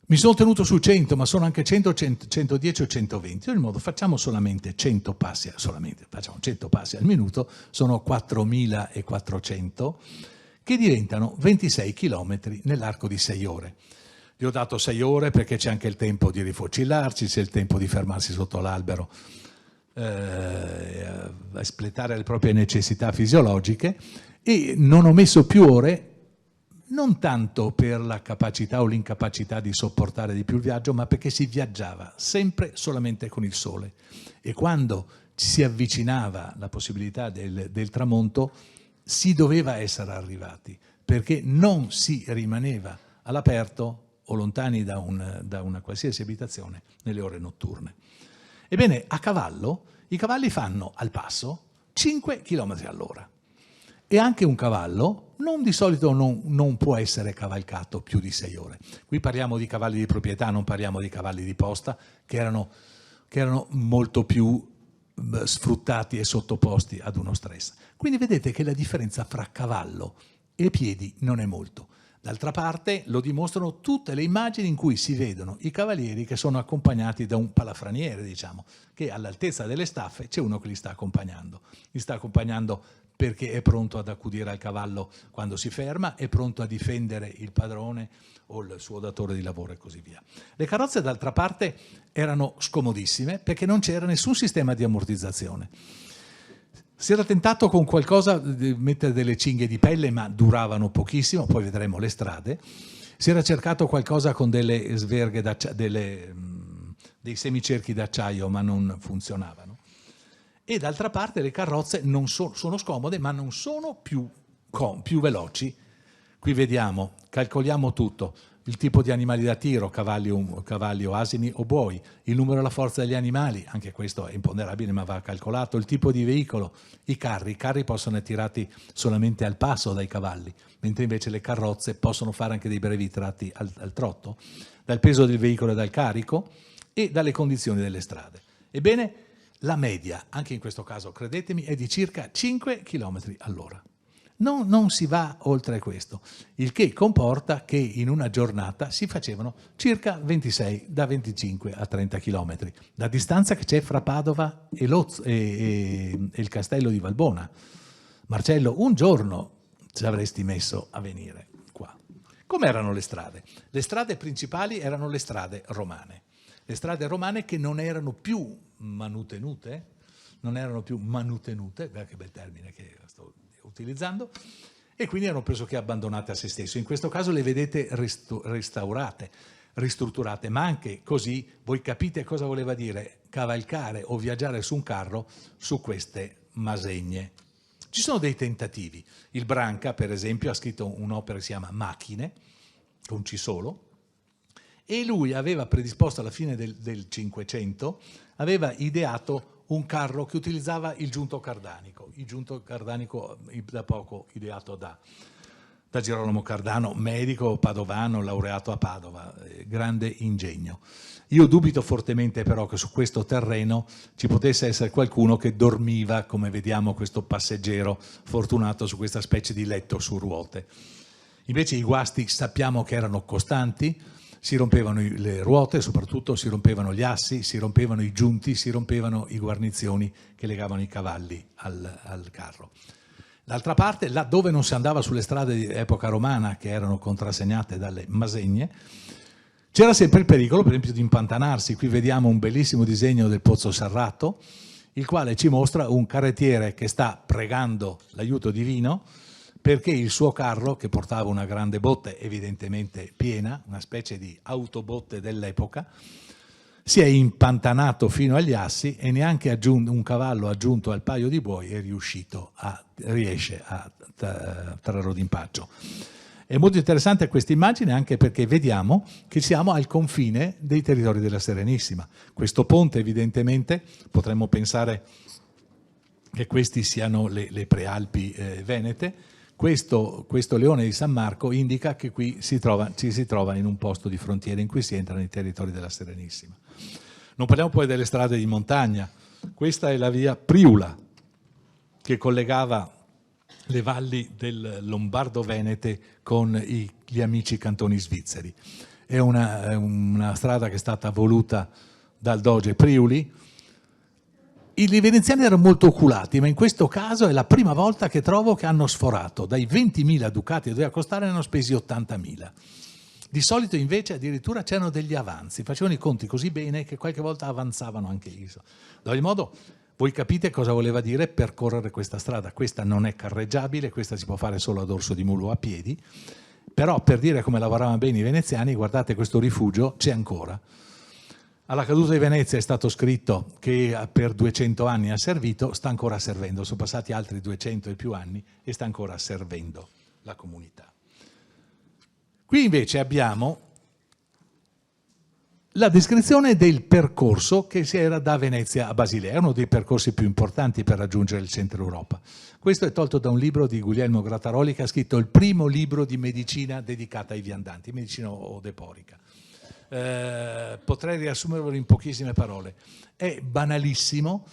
Mi sono tenuto su 100, ma sono anche 100, 110 o 120. In modo facciamo solamente 100 passi, facciamo 100 passi al minuto, sono 4400, che diventano 26 km nell'arco di 6 ore. Gli ho dato 6 ore perché c'è anche il tempo di rifocillarci, c'è il tempo di fermarsi sotto l'albero, a espletare le proprie necessità fisiologiche, e non ho messo più ore, non tanto per la capacità o l'incapacità di sopportare di più il viaggio, ma perché si viaggiava sempre solamente con il sole, e quando ci si avvicinava la possibilità del tramonto si doveva essere arrivati, perché non si rimaneva all'aperto o lontani da una qualsiasi abitazione nelle ore notturne. Ebbene, a cavallo i cavalli fanno al passo 5 km all'ora. E anche un cavallo di solito non può essere cavalcato più di 6 ore. Qui parliamo di cavalli di proprietà, non parliamo di cavalli di posta, che erano molto più sfruttati e sottoposti ad uno stress. Quindi vedete che la differenza fra cavallo e piedi non è molto. D'altra parte lo dimostrano tutte le immagini in cui si vedono i cavalieri che sono accompagnati da un palafreniere, diciamo, che all'altezza delle staffe c'è uno che li sta accompagnando. Li sta accompagnando perché è pronto ad accudire al cavallo quando si ferma, è pronto a difendere il padrone o il suo datore di lavoro e così via. Le carrozze, d'altra parte, erano scomodissime perché non c'era nessun sistema di ammortizzazione. Si era tentato con qualcosa di mettere delle cinghie di pelle, ma duravano pochissimo, poi vedremo le strade. Si era cercato qualcosa con delle sverghe, dei semicerchi d'acciaio, ma non funzionavano. E d'altra parte le carrozze non sono scomode, ma non sono più veloci. Qui vediamo, calcoliamo tutto. Il tipo di animali da tiro, cavalli o asini o buoi, il numero e la forza degli animali, anche questo è imponderabile ma va calcolato, il tipo di veicolo, i carri possono essere tirati solamente al passo dai cavalli, mentre invece le carrozze possono fare anche dei brevi tratti al trotto, dal peso del veicolo e dal carico e dalle condizioni delle strade. Ebbene, la media, anche in questo caso credetemi, è di circa 5 km all'ora. Non si va oltre questo, il che comporta che in una giornata si facevano circa 26, da 25 a 30 km, la distanza che c'è fra Padova e il castello di Valbona. Marcello, un giorno ci avresti messo a venire qua. Com'erano le strade? Le strade principali erano le strade romane che non erano più manutenute, che bel termine che sto utilizzando, e quindi erano pressoché abbandonate a se stesso. In questo caso le vedete restaurate, ristrutturate, ma anche così voi capite cosa voleva dire cavalcare o viaggiare su un carro su queste masegne. Ci sono dei tentativi. Il Branca, per esempio, ha scritto un'opera che si chiama Macchine, con C solo, e lui aveva predisposto alla fine del Cinquecento, aveva ideato un carro che utilizzava il giunto cardanico da poco ideato da Girolamo Cardano, medico padovano, laureato a Padova, grande ingegno. Io dubito fortemente però che su questo terreno ci potesse essere qualcuno che dormiva, come vediamo questo passeggero fortunato su questa specie di letto su ruote. Invece i guasti sappiamo che erano costanti, si rompevano le ruote, soprattutto si rompevano gli assi, si rompevano i giunti, si rompevano i guarnizioni che legavano i cavalli al carro. D'altra parte, là dove non si andava sulle strade di epoca romana, che erano contrassegnate dalle masegne, c'era sempre il pericolo, per esempio, di impantanarsi. Qui vediamo un bellissimo disegno del Pozzo Serrato, il quale ci mostra un carrettiere che sta pregando l'aiuto divino, perché il suo carro, che portava una grande botte evidentemente piena, una specie di autobotte dell'epoca, si è impantanato fino agli assi e neanche un cavallo aggiunto al paio di buoi riesce a trarlo d'impaccio. È molto interessante questa immagine anche perché vediamo che siamo al confine dei territori della Serenissima. Questo ponte evidentemente potremmo pensare che questi siano le prealpi venete. Questo leone di San Marco indica che qui ci si trova in un posto di frontiera in cui si entra nei territori della Serenissima. Non parliamo poi delle strade di montagna. Questa è la via Priula, che collegava le valli del Lombardo-Venete con gli amici cantoni svizzeri. È una strada che è stata voluta dal doge Priuli. I veneziani erano molto oculati, ma in questo caso è la prima volta che trovo che hanno sforato. Dai 20.000 ducati che doveva costare ne hanno spesi 80.000. Di solito invece addirittura c'erano degli avanzi, facevano i conti così bene che qualche volta avanzavano anche ISO. Ad ogni modo, voi capite cosa voleva dire percorrere questa strada. Questa non è carreggiabile, questa si può fare solo a dorso di mulo a piedi, però per dire come lavoravano bene i veneziani, guardate questo rifugio, c'è ancora. Alla caduta di Venezia è stato scritto che per 200 anni ha servito, sta ancora servendo, sono passati altri 200 e più anni e sta ancora servendo la comunità. Qui invece abbiamo la descrizione del percorso che si era da Venezia a Basilea, uno dei percorsi più importanti per raggiungere il centro Europa. Questo è tolto da un libro di Guglielmo Grattaroli, che ha scritto il primo libro di medicina dedicata ai viandanti, medicina odeporica. Potrei riassumerlo in pochissime parole. È banalissimo,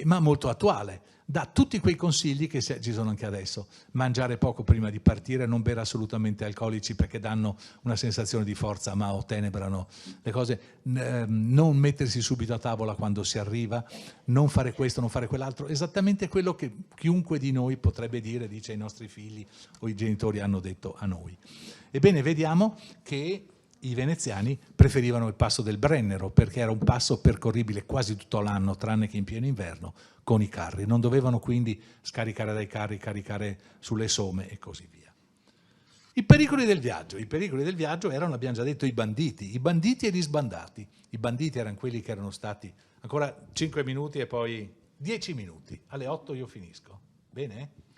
ma molto attuale. Dà tutti quei consigli che ci sono anche adesso: mangiare poco prima di partire, non bere assolutamente alcolici perché danno una sensazione di forza ma ottenebrano le cose, non mettersi subito a tavola quando si arriva, non fare questo, non fare quell'altro, esattamente quello che chiunque di noi potrebbe dire, dice ai nostri figli o i genitori hanno detto a noi. Ebbene, vediamo che i veneziani preferivano il passo del Brennero perché era un passo percorribile quasi tutto l'anno, tranne che in pieno inverno, con i carri. Non dovevano quindi scaricare dai carri, caricare sulle somme e così via. I pericoli del viaggio. I pericoli del viaggio erano, abbiamo già detto, i banditi e gli sbandati. I banditi erano quelli che erano stati, ancora 5 minuti e poi 10 minuti, alle 8 io finisco. Bene?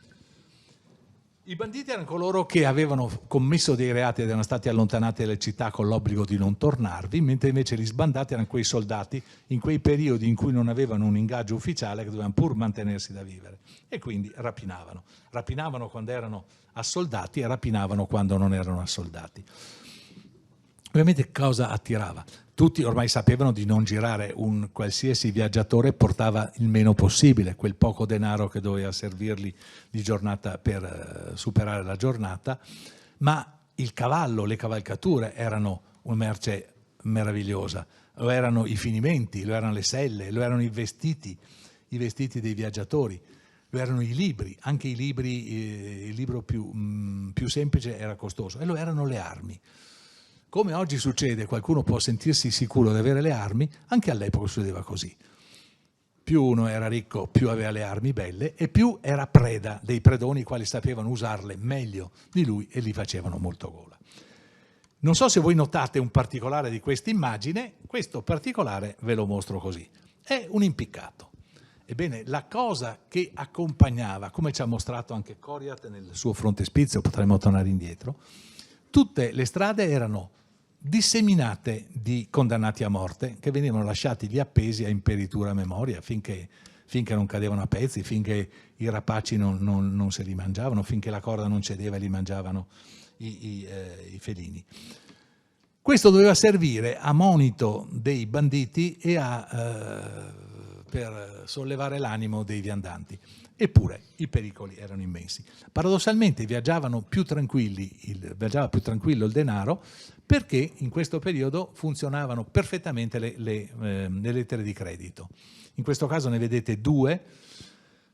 I banditi erano coloro che avevano commesso dei reati ed erano stati allontanati dalle città con l'obbligo di non tornarvi, mentre invece gli sbandati erano quei soldati in quei periodi in cui non avevano un ingaggio ufficiale, che dovevano pur mantenersi da vivere, e quindi rapinavano. Rapinavano quando erano assoldati e rapinavano quando non erano assoldati. Ovviamente cosa attirava? Tutti ormai sapevano di non girare, un qualsiasi viaggiatore portava il meno possibile, quel poco denaro che doveva servirgli di giornata per superare la giornata, ma il cavallo, le cavalcature erano una merce meravigliosa, lo erano i finimenti, lo erano le selle, lo erano i vestiti dei viaggiatori, lo erano i libri, anche i libri, il libro più semplice era costoso, e lo erano le armi. Come oggi succede, qualcuno può sentirsi sicuro di avere le armi, anche all'epoca succedeva così. Più uno era ricco, più aveva le armi belle e più era preda dei predoni, i quali sapevano usarle meglio di lui e gli facevano molto gola. Non so se voi notate un particolare di questa immagine, questo particolare ve lo mostro così. È un impiccato. Ebbene, la cosa che accompagnava, come ci ha mostrato anche Coriat nel suo frontespizio, potremmo tornare indietro, tutte le strade erano disseminate di condannati a morte che venivano lasciati lì appesi a imperitura a memoria finché non cadevano a pezzi, finché i rapaci non se li mangiavano, finché la corda non cedeva e li mangiavano i felini. Questo doveva servire a monito dei banditi e per sollevare l'animo dei viandanti. Eppure i pericoli erano immensi. Paradossalmente viaggiava più tranquillo il denaro, perché in questo periodo funzionavano perfettamente le lettere di credito. In questo caso ne vedete 2,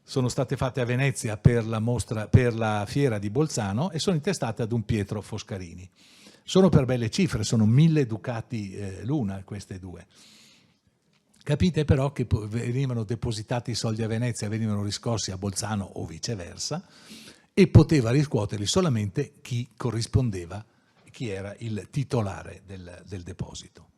sono state fatte a Venezia per la fiera di Bolzano e sono intestate ad un Pietro Foscarini. Sono per belle cifre, sono 1000 ducati l'una queste 2. Capite però che venivano depositati i soldi a Venezia, venivano riscossi a Bolzano o viceversa, e poteva riscuoterli solamente chi corrispondeva, chi era il titolare del deposito.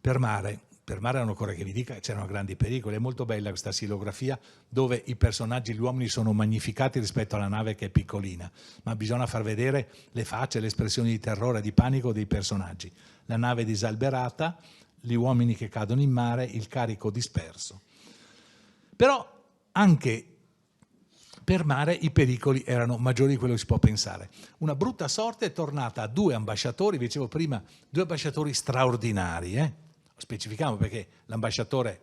Per mare non occorre che vi dica che c'erano grandi pericoli. È molto bella questa silografia dove i personaggi, gli uomini sono magnificati rispetto alla nave che è piccolina, ma bisogna far vedere le facce, le espressioni di terrore, di panico dei personaggi. La nave disalberata, gli uomini che cadono in mare, il carico disperso. Però anche per mare i pericoli erano maggiori di quello che si può pensare. Una brutta sorte è tornata a 2 ambasciatori, vi dicevo prima, 2 ambasciatori straordinari. Specifichiamo perché l'ambasciatore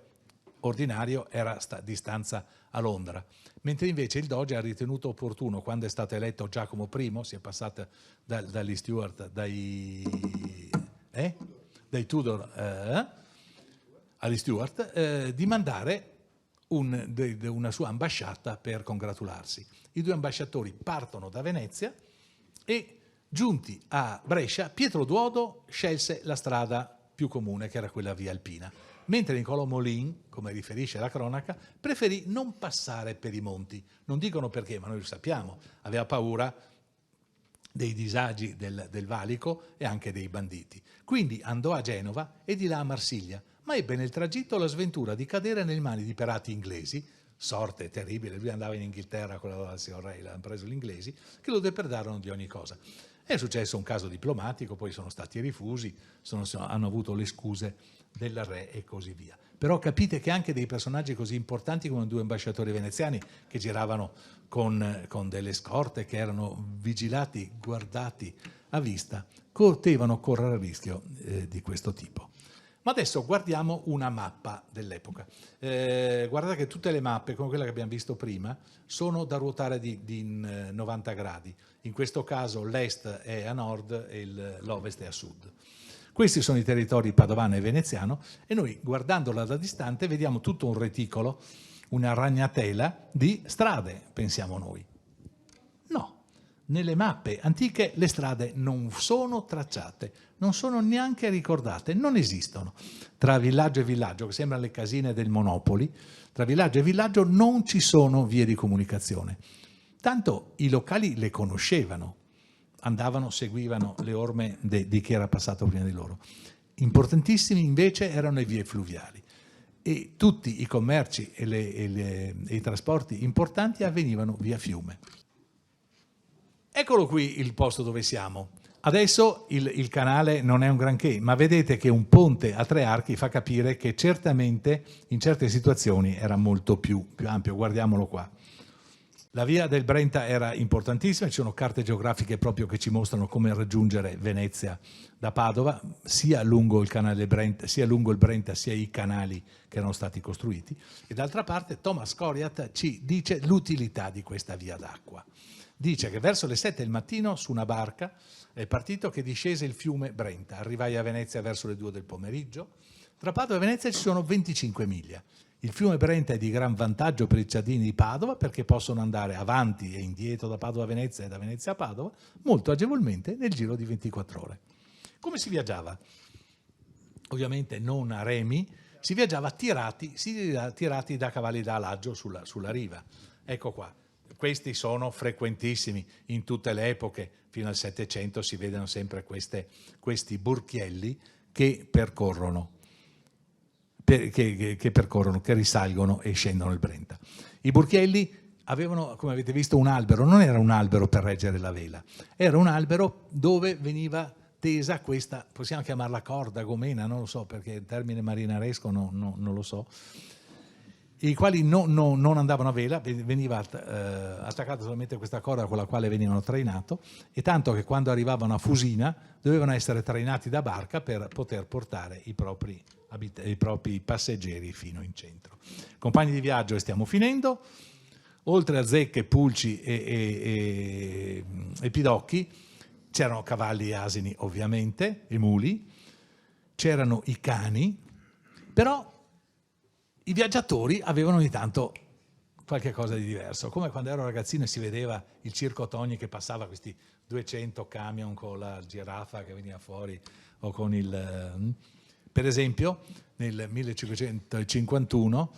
ordinario era di stanza a Londra, mentre invece il Doge ha ritenuto opportuno, quando è stato eletto Giacomo I, si è passata dagli Stuart, dai Tudor agli Stuart, di mandare una sua ambasciata per congratularsi. I 2 ambasciatori partono da Venezia e, giunti a Brescia, Pietro Duodo scelse la strada più comune, che era quella via Alpina, mentre Niccolò Molin, come riferisce la cronaca, preferì non passare per i monti. Non dicono perché, ma noi lo sappiamo, aveva paura dei disagi del valico e anche dei banditi. Quindi andò a Genova e di là a Marsiglia, ma ebbe nel tragitto la sventura di cadere nelle mani di pirati inglesi, sorte terribile, lui andava in Inghilterra con la signor Ray, l'hanno preso gli inglesi, che lo depredarono di ogni cosa. È successo un caso diplomatico, poi sono stati rifusi, hanno avuto le scuse del re e così via. Però capite che anche dei personaggi così importanti come 2 ambasciatori veneziani che giravano con delle scorte che erano vigilati, guardati a vista, potevano correre il rischio di questo tipo. Ma adesso guardiamo una mappa dell'epoca. Guardate che tutte le mappe, come quella che abbiamo visto prima, sono da ruotare di 90 gradi. In questo caso l'est è a nord e l'ovest è a sud. Questi sono i territori padovano e veneziano e noi, guardandola da distante, vediamo tutto un reticolo, una ragnatela di strade, pensiamo noi. No. Nelle mappe antiche le strade non sono tracciate, non sono neanche ricordate, non esistono. Tra villaggio e villaggio, che sembrano le casine del Monopoli, tra villaggio e villaggio non ci sono vie di comunicazione. Tanto i locali le conoscevano, andavano, seguivano le orme di chi era passato prima di loro. Importantissimi invece erano le vie fluviali e tutti i commerci e i trasporti importanti avvenivano via fiume. Eccolo qui il posto dove siamo. Adesso il canale non è un granché, ma vedete che un ponte a 3 archi fa capire che certamente in certe situazioni era molto più ampio. Guardiamolo qua. La via del Brenta era importantissima, ci sono carte geografiche proprio che ci mostrano come raggiungere Venezia da Padova, sia lungo il canale del Brenta, sia lungo il Brenta, sia i canali che erano stati costruiti. E d'altra parte Thomas Coriat ci dice l'utilità di questa via d'acqua. Dice che verso le 7 del mattino su una barca è partito che discese il fiume Brenta. Arrivai a Venezia verso le 2 del pomeriggio. Tra Padova e Venezia ci sono 25 miglia. Il fiume Brenta è di gran vantaggio per i cittadini di Padova perché possono andare avanti e indietro da Padova a Venezia e da Venezia a Padova molto agevolmente nel giro di 24 ore. Come si viaggiava? Ovviamente non a remi, si viaggiava tirati da cavalli da alaggio sulla riva. Ecco qua. Questi sono frequentissimi in tutte le epoche, fino al Settecento si vedono sempre questi burchielli che percorrono, che risalgono e scendono il Brenta. I burchielli avevano, come avete visto, un albero, non era un albero per reggere la vela, era un albero dove veniva tesa questa, possiamo chiamarla corda, gomena, non lo so perché il termine marinaresco non lo so, i quali non andavano a vela, veniva attaccata solamente questa corda con la quale venivano trainato, e tanto che quando arrivavano a Fusina dovevano essere trainati da barca per poter portare i propri passeggeri fino in centro. Compagni di viaggio, e stiamo finendo, oltre a zecche, pulci e pidocchi, c'erano cavalli e asini ovviamente, e muli, c'erano i cani, però i viaggiatori avevano ogni tanto qualche cosa di diverso, come quando ero ragazzino e si vedeva il Circo Togni che passava questi 200 camion con la giraffa che veniva fuori, o con il... Per esempio, nel 1551,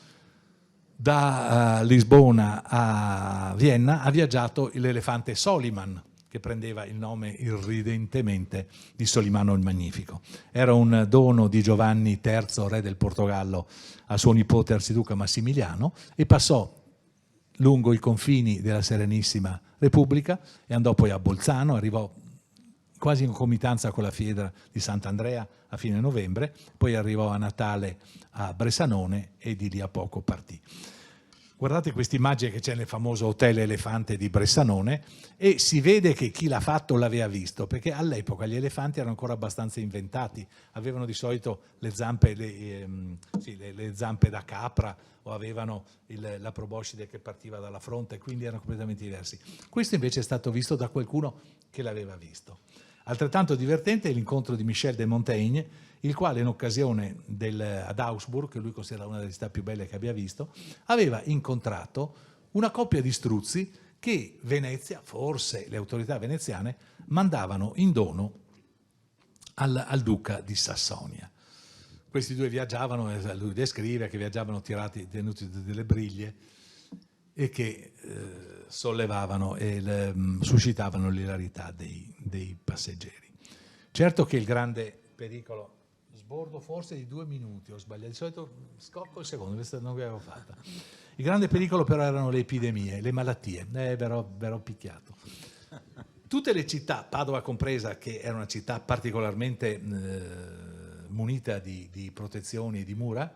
da Lisbona a Vienna ha viaggiato l'elefante Soliman, che prendeva il nome irridentemente di Solimano il Magnifico. Era un dono di Giovanni III, re del Portogallo, a suo nipote Arciduca Massimiliano, e passò lungo i confini della Serenissima Repubblica e andò poi a Bolzano, arrivò quasi in concomitanza con la fiera di Sant'Andrea a fine novembre, poi arrivò a Natale a Bressanone e di lì a poco partì. Guardate questa immagine che c'è nel famoso Hotel Elefante di Bressanone e si vede che chi l'ha fatto l'aveva visto, perché all'epoca gli elefanti erano ancora abbastanza inventati, avevano di solito le zampe da capra o avevano la proboscide che partiva dalla fronte, quindi erano completamente diversi. Questo invece è stato visto da qualcuno che l'aveva visto. Altrettanto divertente è l'incontro di Michel de Montaigne, il quale in occasione ad Augsburg, che lui considera una delle città più belle che abbia visto, aveva incontrato una coppia di struzzi che Venezia, forse le autorità veneziane, mandavano in dono al duca di Sassonia. Questi due viaggiavano, lui descrive che viaggiavano tenuti delle briglie e che sollevavano e suscitavano l'ilarità dei passeggeri. Certo che il grande pericolo, sbordo forse di 2 minuti, ho sbagliato, di solito scocco il secondo, questa non l'avevo fatta. Il grande pericolo però erano le epidemie, le malattie, verrò picchiato. Tutte le città, Padova compresa, che era una città particolarmente munita di protezioni e di mura,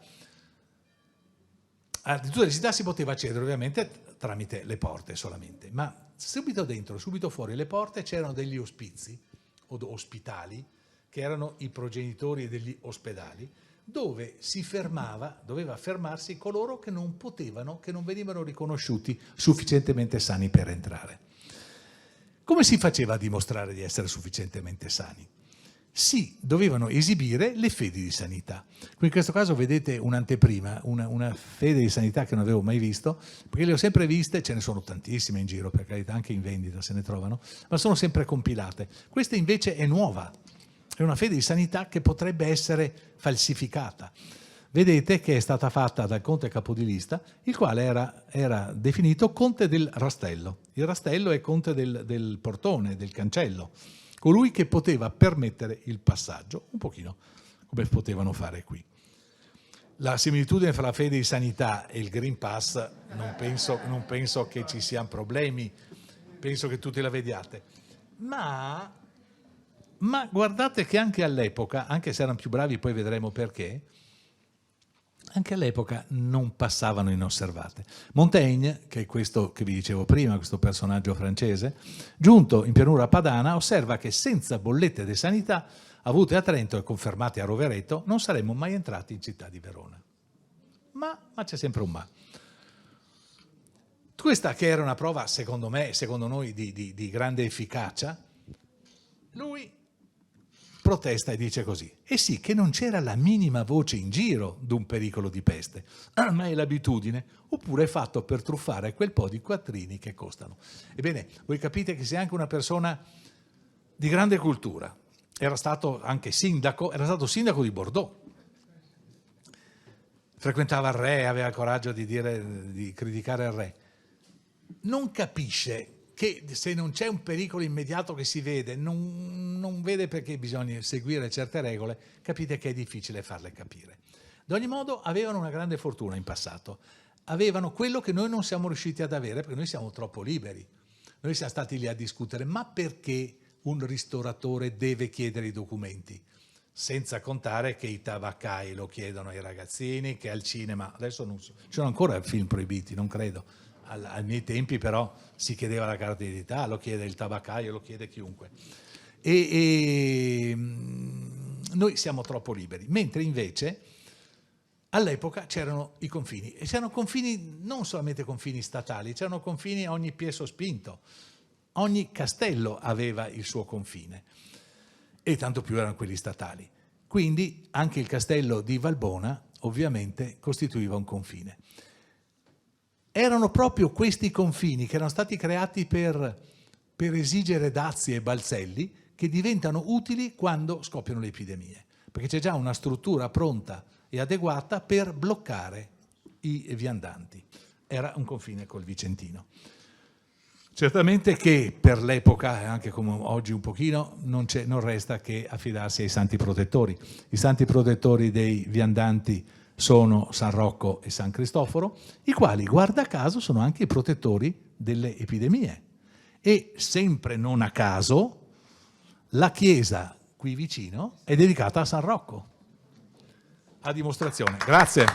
a tutte le città si poteva accedere ovviamente tramite le porte solamente, ma subito dentro, subito fuori le porte c'erano degli ospizi o ospitali, che erano i progenitori degli ospedali, dove doveva fermarsi coloro che non potevano, che non venivano riconosciuti sufficientemente sani per entrare. Come si faceva a dimostrare di essere sufficientemente sani? Si dovevano esibire le fedi di sanità. In questo caso vedete un'anteprima, una fede di sanità che non avevo mai visto, perché le ho sempre viste, ce ne sono tantissime in giro, per carità, anche in vendita se ne trovano, ma sono sempre compilate. Questa invece è nuova, è una fede di sanità che potrebbe essere falsificata. Vedete che è stata fatta dal conte capodilista, il quale era definito conte del Rastello. Il Rastello è conte del portone, del cancello, colui che poteva permettere il passaggio, un pochino come potevano fare qui. La similitudine fra la fede di sanità e il Green Pass non penso che ci siano problemi, penso che tutti la vediate. Ma guardate che anche all'epoca, anche se erano più bravi, poi vedremo perché, anche all'epoca non passavano inosservate. Montaigne, che è questo che vi dicevo prima, questo personaggio francese, giunto in pianura padana, osserva che senza bollette di sanità avute a Trento e confermate a Rovereto non saremmo mai entrati in città di Verona. Ma c'è sempre un ma. Questa che era una prova, secondo me, secondo noi, di grande efficacia, lui protesta e dice così: e sì che non c'era la minima voce in giro d'un pericolo di peste, ma è l'abitudine, oppure è fatto per truffare quel po' di quattrini che costano. Ebbene, voi capite che sei anche una persona di grande cultura, era stato anche sindaco, era stato sindaco di Bordeaux, frequentava il re, aveva il coraggio di criticare il re, non capisce che se non c'è un pericolo immediato che si vede, non vede perché bisogna seguire certe regole, capite che è difficile farle capire. Ad ogni modo avevano una grande fortuna in passato, avevano quello che noi non siamo riusciti ad avere perché noi siamo troppo liberi, noi siamo stati lì a discutere, ma perché un ristoratore deve chiedere i documenti? Senza contare che i tabaccai lo chiedono ai ragazzini, che al cinema, adesso non so, ci sono ancora film proibiti, non credo. Ai miei tempi però si chiedeva la carta d'identità, lo chiede il tabaccaio, lo chiede chiunque. E noi siamo troppo liberi, mentre invece all'epoca c'erano i confini, e c'erano confini non solamente confini statali, c'erano confini a ogni piè sospinto, ogni castello aveva il suo confine, e tanto più erano quelli statali. Quindi anche il castello di Valbona ovviamente costituiva un confine. Erano proprio questi confini che erano stati creati per esigere dazi e balzelli che diventano utili quando scoppiano le epidemie, perché c'è già una struttura pronta e adeguata per bloccare i viandanti. Era un confine col Vicentino. Certamente che per l'epoca, anche come oggi un pochino, non resta che affidarsi ai santi protettori. I santi protettori dei viandanti sono San Rocco e San Cristoforo, i quali, guarda caso, sono anche i protettori delle epidemie. E sempre non a caso, la chiesa qui vicino è dedicata a San Rocco. A dimostrazione. Grazie.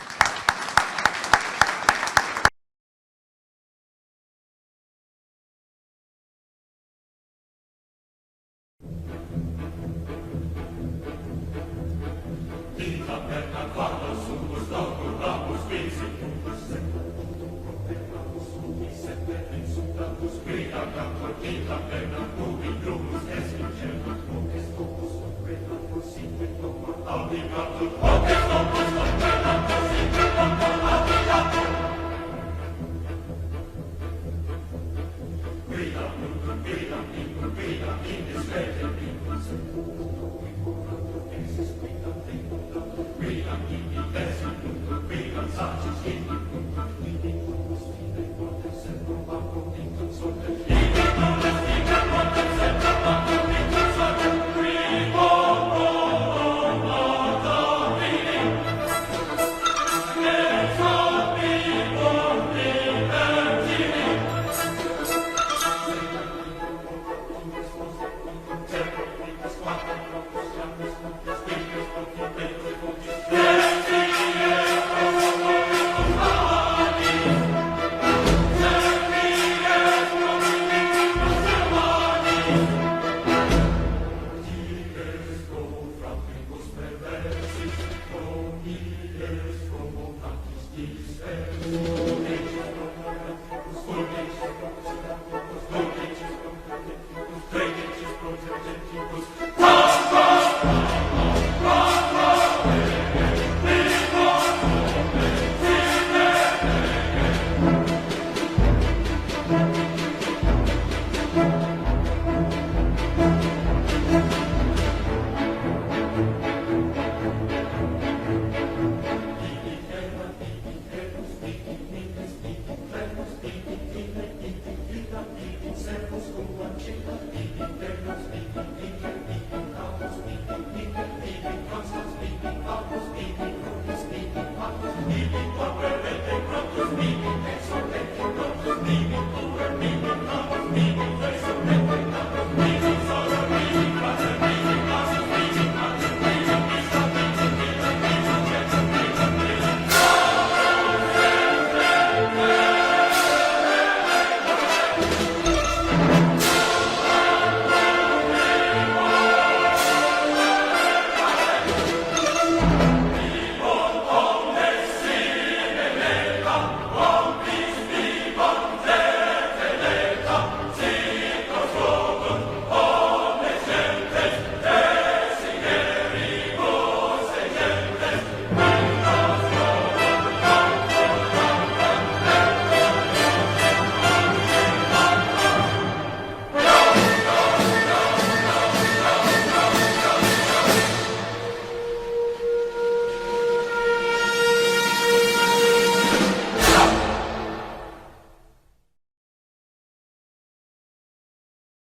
Vivi,